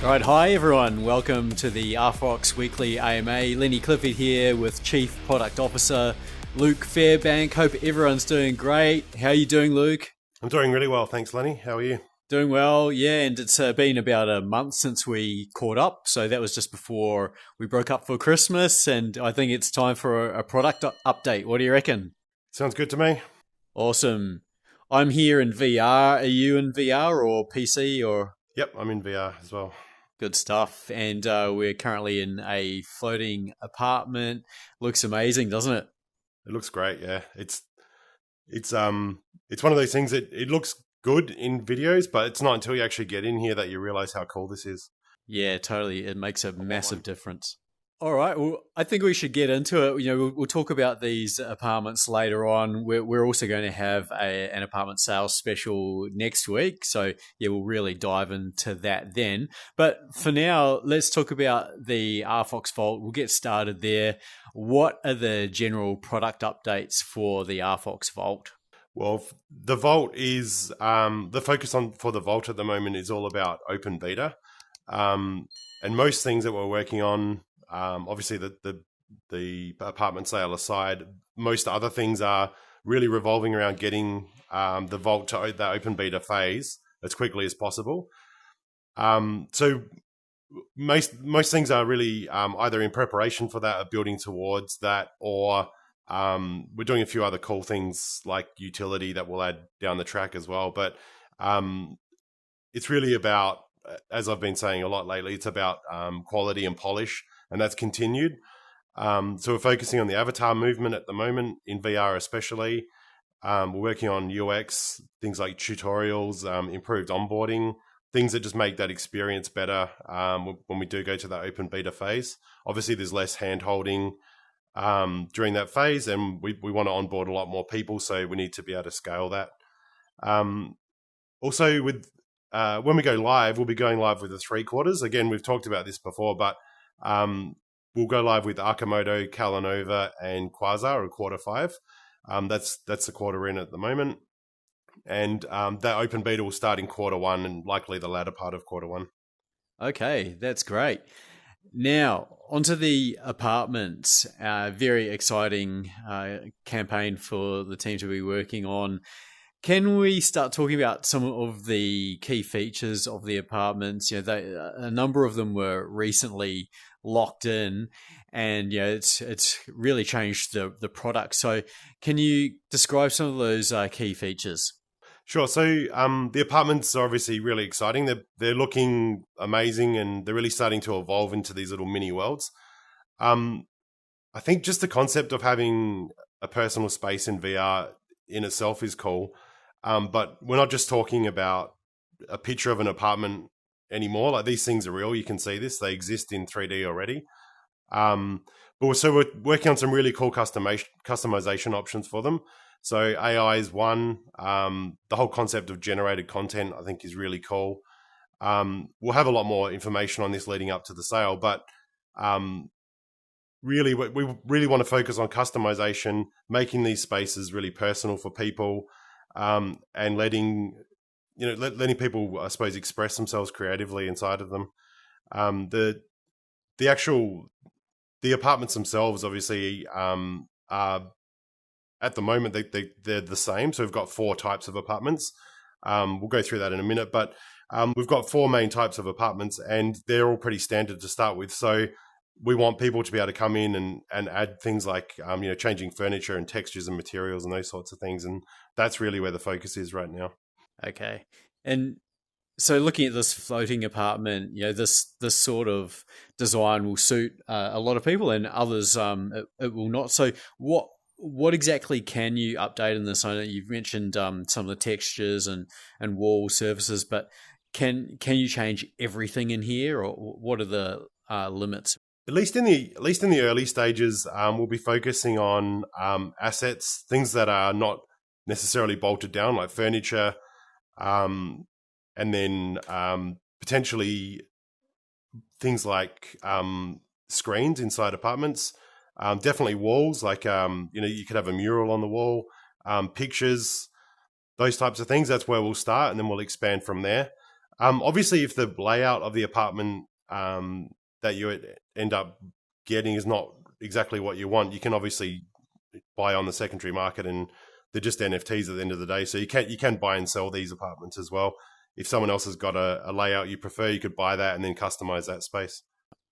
Right, hi everyone. Welcome to the RFOX Weekly AMA. Lenny Clifford here with Chief Product Officer Luke Fairbank. Hope everyone's doing great. How are you doing, Luke? I'm doing really well, thanks, Lenny. How are you? Doing well, yeah, and it's been about a month since we caught up, so that was just before we broke up for Christmas, and I think it's time for a product update. What do you reckon? Sounds good to me. Awesome. I'm here in VR. Are you in VR or PC or? Yep, I'm in VR as well. Good stuff. And we're currently in a floating apartment. Looks amazing, doesn't it? It looks great, yeah. It's one of those things that it looks good in videos, but it's not until you actually get in here that you realize how cool this is. Yeah, totally. It makes a massive difference. All right. Well, I think we should get into it. You know, we'll talk about these apartments later on. We're also going to have an apartment sales special next week. So, yeah, we'll really dive into that then. But for now, let's talk about the RFOX Vault. We'll get started there. What are the general product updates for the RFOX Vault? Well, the Vault is the focus for the Vault at the moment is all about open beta. And most things that we're working on, obviously the apartment sale aside, most other things are really revolving around getting the Vault to that open beta phase as quickly as possible. So most things are really either in preparation for that or building towards that, or we're doing a few other cool things like utility that we'll add down the track as well. But it's really about, as I've been saying a lot lately, it's about quality and polish, and that's continued. So we're focusing on the avatar movement at the moment, in VR especially. We're working on UX, things like tutorials, improved onboarding, things that just make that experience better when we do go to that open beta phase. Obviously, there's less hand-holding during that phase, and we want to onboard a lot more people, so we need to be able to scale that. Also, with when we go live, we'll be going live with the 3 quarters. Again, we've talked about this before, but we'll go live with Arcimoto, Calanova, and Quasar, or quarter 5. That's the quarter we're in at the moment. And that open beta will start in quarter 1 and likely the latter part of quarter 1. Okay, that's great. Now, onto the apartments. Very exciting campaign for the team to be working on. Can we start talking about some of the key features of the apartments? You know, a number of them were recently locked in, and you know, it's really changed the product. So, can you describe some of those key features? Sure. So the apartments are obviously really exciting. They're looking amazing, and they're really starting to evolve into these little mini worlds. I think just the concept of having a personal space in VR in itself is cool. But we're not just talking about a picture of an apartment anymore. Like, these things are real. You can see this. They exist in 3D already. So we're working on some really cool customization options for them. So AI is one. The whole concept of generated content, I think, is really cool. We'll have a lot more information on this leading up to the sale, but really, we really want to focus on customization, making these spaces really personal for people, and letting people, I suppose, express themselves creatively inside of them. The apartments themselves, obviously, are, at the moment, they're the same. So we've got 4 types of apartments. We'll go through that in a minute, but we've got 4 main types of apartments, and they're all pretty standard to start with. So we want people to be able to come in and add things like changing furniture and textures and materials and those sorts of things, and that's really where the focus is right now. Okay, and so looking at this floating apartment, you know, this sort of design will suit a lot of people, and others it will not. So what exactly can you update in this? I know you've mentioned some of the textures and wall surfaces, but can you change everything in here, or what are the limits? At least in the early stages, we'll be focusing on assets, things that are not necessarily bolted down, like furniture, and then potentially things like screens inside apartments. Definitely walls, like you could have a mural on the wall, pictures, those types of things. That's where we'll start, and then we'll expand from there. Obviously, if the layout of the apartment that you end up getting is not exactly what you want, you can obviously buy on the secondary market, and they're just NFTs at the end of the day. So you can buy and sell these apartments as well. If someone else has got a layout you prefer, you could buy that and then customize that space.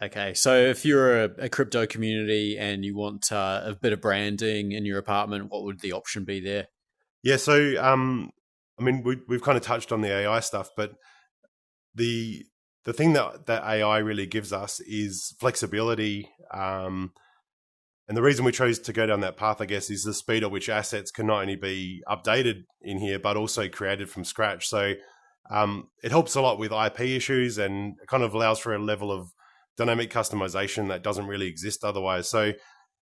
Okay, so if you're a crypto community and you want a bit of branding in your apartment, what would the option be there? Yeah, so I mean, we've kind of touched on the AI stuff, but the thing that AI really gives us is flexibility. And the reason we chose to go down that path, I guess, is the speed at which assets can not only be updated in here, but also created from scratch. So it helps a lot with IP issues, and it kind of allows for a level of dynamic customization that doesn't really exist otherwise. So,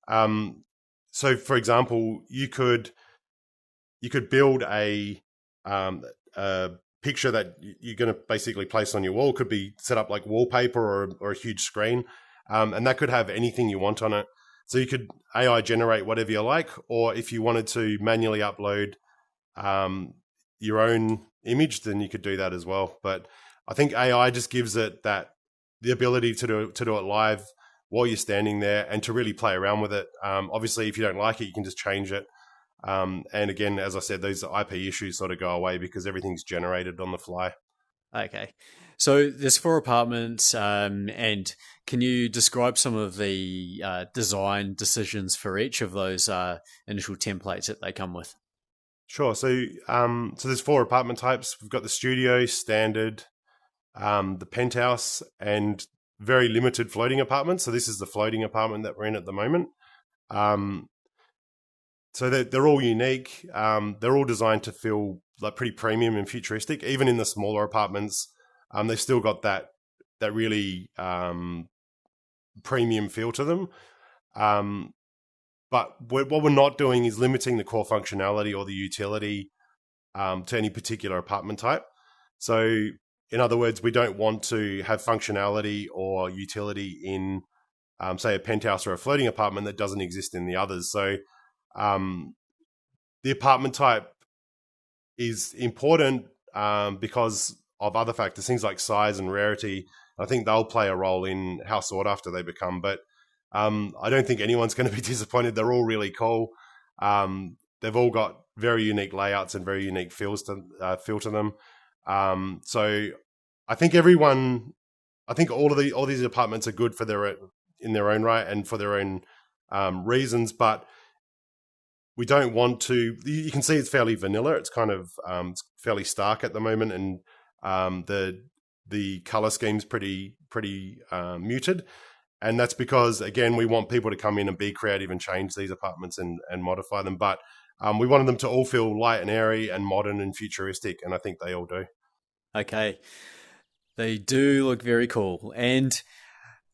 for example, you could build a picture that you're going to basically place on your wall. It could be set up like wallpaper or a huge screen, and that could have anything you want on it. So you could AI generate whatever you like, or if you wanted to manually upload your own image, then you could do that as well. But I think AI just gives it the ability to do it live while you're standing there and to really play around with it. Obviously, if you don't like it, you can just change it. And again, as I said, those IP issues sort of go away because everything's generated on the fly. Okay. So there's 4 apartments, and can you describe some of the design decisions for each of those initial templates that they come with? Sure. So there's 4 apartment types. We've got the studio, standard, the penthouse, and very limited floating apartments. So this is the floating apartment that we're in at the moment. So they're all unique. They're all designed to feel like pretty premium and futuristic. Even in the smaller apartments, they've still got that really premium feel to them. But what we're not doing is limiting the core functionality or the utility to any particular apartment type. So in other words, we don't want to have functionality or utility in, say, a penthouse or a floating apartment that doesn't exist in the others. So the apartment type is important because of other factors, things like size and rarity. I think they'll play a role in how sought after they become. But I don't think anyone's going to be disappointed. They're all really cool. They've all got very unique layouts and very unique feel to them. So I think all these apartments are good in their own right and for their own reasons, but we don't want to. You can see it's fairly vanilla. It's kind of fairly stark at the moment, and the color scheme's pretty muted. And that's because, again, we want people to come in and be creative and change these apartments and modify them. But we wanted them to all feel light and airy and modern and futuristic, and I think they all do. Okay. They do look very cool. And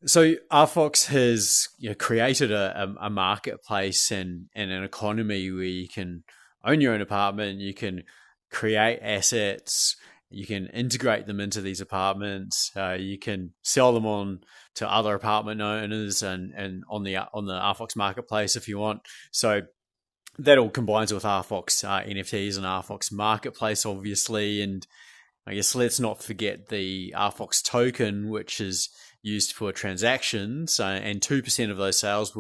so RFOX has created a marketplace and an economy where you can own your own apartment, you can create assets, you can integrate them into these apartments, you can sell them on to other apartment owners and on the RFOX marketplace if you want. So that all combines with RFOX NFTs and RFOX marketplace, obviously. And I guess let's not forget the RFOX token, which is used for transactions, and 2% of those sales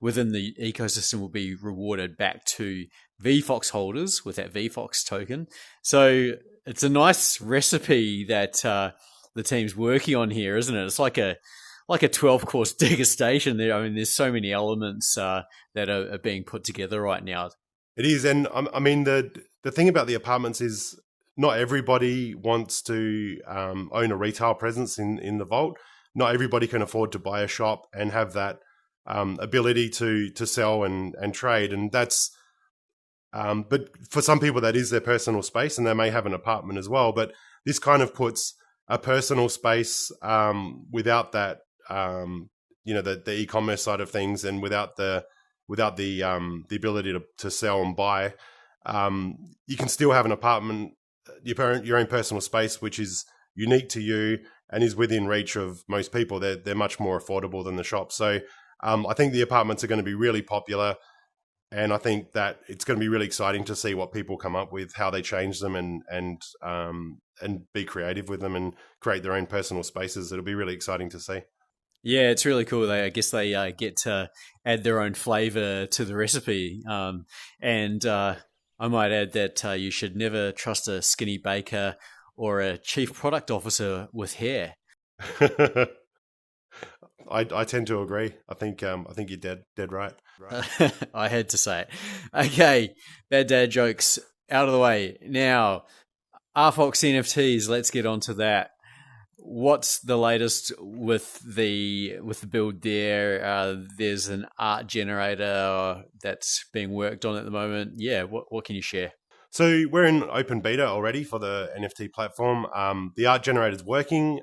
within the ecosystem will be rewarded back to VFOX holders with that VFOX token. So it's a nice recipe that the team's working on here, isn't it? It's like a 12-course degustation there. I mean, there's so many elements that are being put together right now. It is, and I mean the thing about the apartments is not everybody wants to own a retail presence in the vault. Not everybody can afford to buy a shop and have that ability to sell and trade, and that's. But for some people, that is their personal space, and they may have an apartment as well. But this kind of puts a personal space without that, the e-commerce side of things, and without the ability to sell and buy. You can still have an apartment, your own personal space, which is unique to you and is within reach of most people. They're much more affordable than the shop. So I think the apartments are going to be really popular. And I think that it's going to be really exciting to see what people come up with, how they change them, and be creative with them and create their own personal spaces. It'll be really exciting to see. Yeah, it's really cool. I guess they get to add their own flavor to the recipe. And I might add that you should never trust a skinny baker or a chief product officer with hair. I tend to agree. I think you're dead right. I had to say it. Okay, bad dad jokes out of the way. Now, RFOX NFTs, let's get on to that. What's the latest with the build there? There's an art generator that's being worked on at the moment. Yeah, what can you share? So we're in open beta already for the NFT platform. The art generator is working.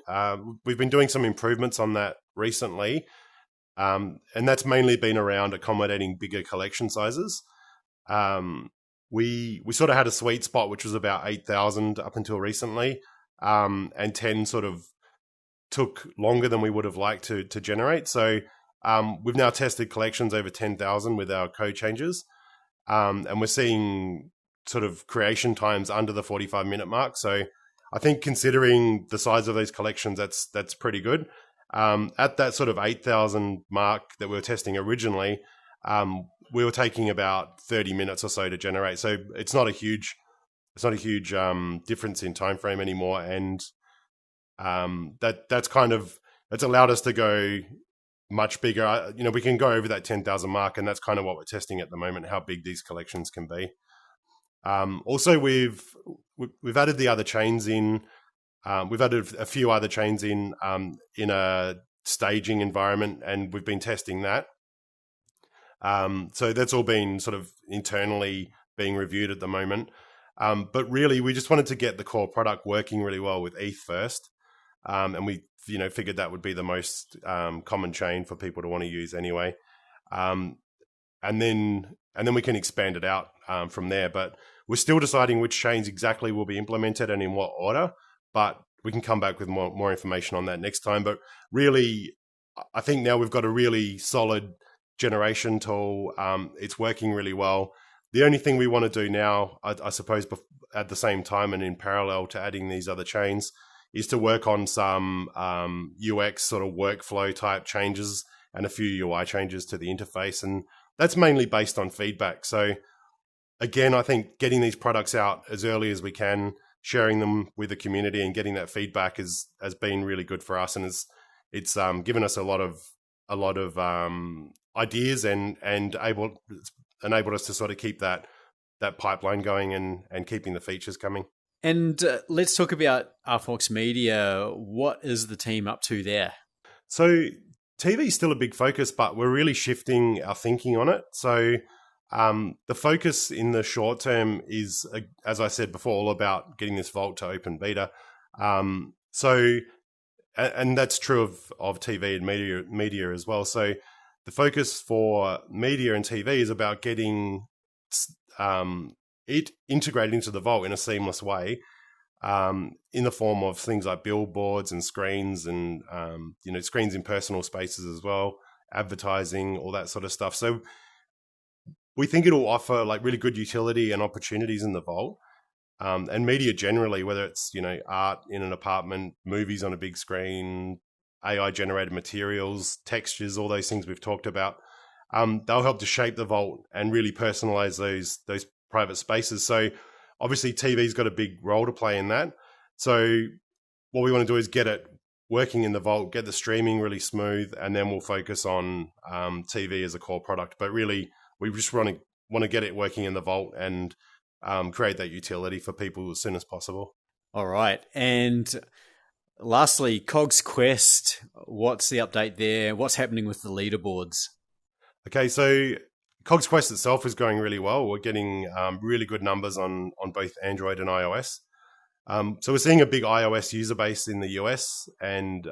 We've been doing some improvements on that recently, and that's mainly been around accommodating bigger collection sizes. We sort of had a sweet spot, which was about 8,000 up until recently, and 10 sort of took longer than we would have liked to generate. So we've now tested collections over 10,000 with our code changes, and we're seeing sort of creation times under the 45-minute mark. So I think considering the size of those collections, that's pretty good. At that sort of 8,000 mark that we were testing originally, we were taking about 30 minutes or so to generate. So it's not a huge difference in time frame anymore, and that's allowed us to go much bigger. We can go over that 10,000 mark, and that's kind of what we're testing at the moment, how big these collections can be. Also, we've added the other chains in. We've added a few other chains in a staging environment, and we've been testing that. So that's all been sort of internally being reviewed at the moment. But really, we just wanted to get the core product working really well with ETH first, and we figured that would be the most common chain for people to want to use anyway. And then we can expand it out from there. But we're still deciding which chains exactly will be implemented and in what order. But we can come back with more information on that next time. But really, I think now we've got a really solid generation tool. It's working really well. The only thing we want to do now, I suppose, at the same time and in parallel to adding these other chains, is to work on some UX sort of workflow type changes and a few UI changes to the interface. And that's mainly based on feedback. So again, I think getting these products out as early as we can, sharing them with the community and getting that feedback has been really good for us. And it's given us a lot of ideas and enabled us to sort of keep that pipeline going and keeping the features coming. And let's talk about RFOX Media. What is the team up to there? So TV is still a big focus, but we're really shifting our thinking on it. So the focus in the short term is, as I said before, all about getting this vault to open beta. And that's true of TV and media as well. So the focus for media and TV is about getting it integrated into the vault in a seamless way, in the form of things like billboards and screens and screens in personal spaces as well, advertising, all that sort of stuff. So we think it'll offer like really good utility and opportunities in the vault, and media generally, whether it's art in an apartment, movies on a big screen, AI generated materials, textures, all those things we've talked about. They'll help to shape the vault and really personalize those private spaces. So obviously TV's got a big role to play in that. So what we want to do is get it working in the vault, get the streaming really smooth, and then we'll focus on TV as a core product. But really, we just want to get it working in the vault and create that utility for people as soon as possible. All right. And lastly, KOGs Quest, what's the update there? What's happening with the leaderboards? Okay, so KOGs Quest itself is going really well. We're getting really good numbers on both Android and iOS. So we're seeing a big iOS user base in the US, and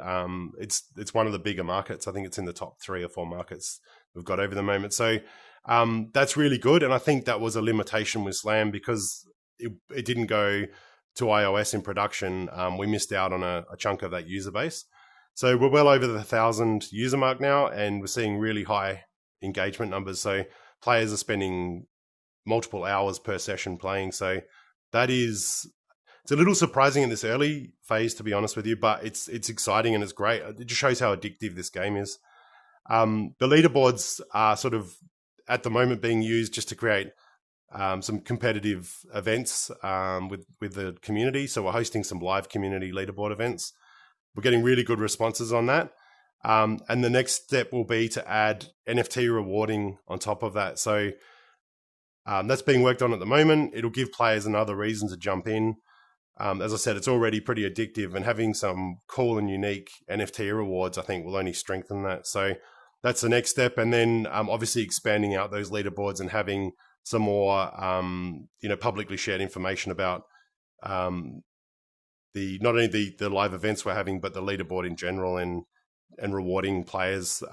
it's one of the bigger markets. I think it's in the top 3 or 4 markets we've got over the moment. So that's really good, and I think that was a limitation with Slam because it didn't go to iOS in production. We missed out on a chunk of that user base. So we're well over the 1,000 user mark now, and we're seeing really high engagement numbers. So players are spending multiple hours per session playing. So it's a little surprising in this early phase, to be honest with you, but it's exciting and it's great. It just shows how addictive this game is. The leaderboards are sort of at the moment being used just to create some competitive events with the community. So we're hosting some live community leaderboard events. We're getting really good responses on that. And the next step will be to add NFT rewarding on top of that. So that's being worked on at the moment. It'll give players another reason to jump in. As I said, it's already pretty addictive, and having some cool and unique NFT rewards, I think, will only strengthen that. So that's the next step. And then obviously expanding out those leaderboards and having some more, publicly shared information about not only the live events we're having, but the leaderboard in general, and rewarding players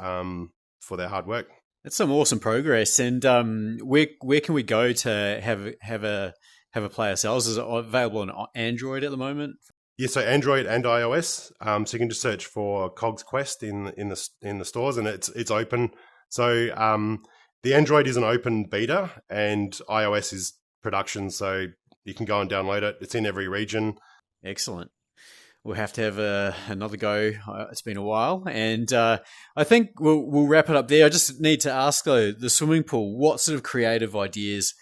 for their hard work. That's some awesome progress. And where can we go to have a play ourselves? Is it available on Android at the moment? Yeah, so Android and iOS. So you can just search for KOGs Quest in the stores, and it's open. So the Android is an open beta, and iOS is production. So you can go and download it. It's in every region. Excellent. We'll have to have another go. It's been a while, and I think we'll wrap it up there. I just need to ask though, the swimming pool. What sort of creative ideas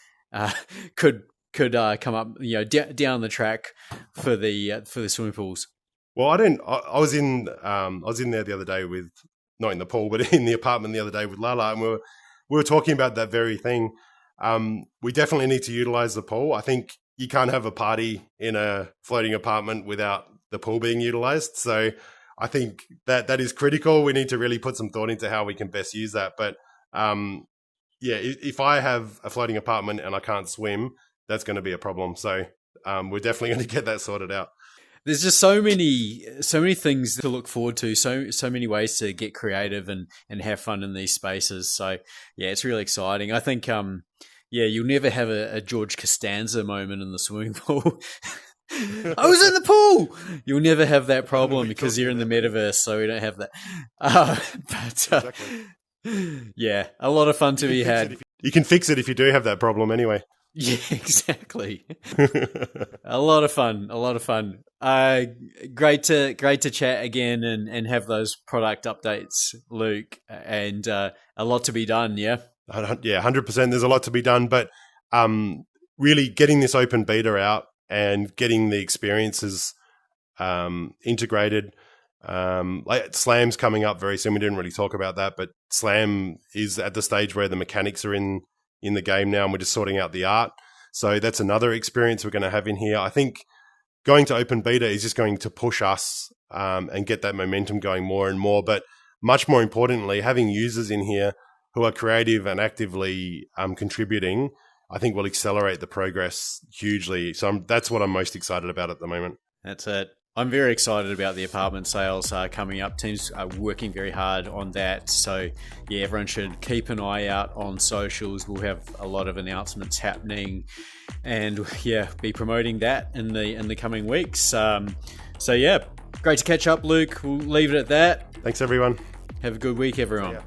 could come up, down the track for the swimming pools? Well, I was in there the other day with, not in the pool, but in the apartment the other day with Lala, and we were talking about that very thing. We definitely need to utilize the pool. I think you can't have a party in a floating apartment without the pool being utilized. So I think that is critical. We need to really put some thought into how we can best use that. But if I have a floating apartment and I can't swim, that's going to be a problem. So we're definitely going to get that sorted out. There's just so many things to look forward to, so many ways to get creative and have fun in these spaces. So yeah, it's really exciting. I think you'll never have a George Costanza moment in the swimming pool. I was in the pool. You'll never have that problem because you're in the metaverse, so we don't have that. Exactly. Yeah, a lot of fun to be had. You can fix it if you do have that problem anyway. Yeah, exactly. A lot of fun. Great to chat again and have those product updates, Luke, and a lot to be done. Yeah. Yeah, 100%. There's a lot to be done, but really getting this open beta out and getting the experiences integrated. Like Slam's coming up very soon. We didn't really talk about that, but Slam is at the stage where the mechanics are in the game now, and we're just sorting out the art. So that's another experience we're going to have in here. I think going to open beta is just going to push us and get that momentum going more and more. But much more importantly, having users in here who are creative and actively contributing, I think will accelerate the progress hugely. So that's what I'm most excited about at the moment. That's it. I'm very excited about the apartment sales coming up. Teams are working very hard on that. So yeah, everyone should keep an eye out on socials. We'll have a lot of announcements happening, and yeah, be promoting that in the coming weeks. So yeah, great to catch up, Luke. We'll leave it at that. Thanks, everyone. Have a good week, everyone.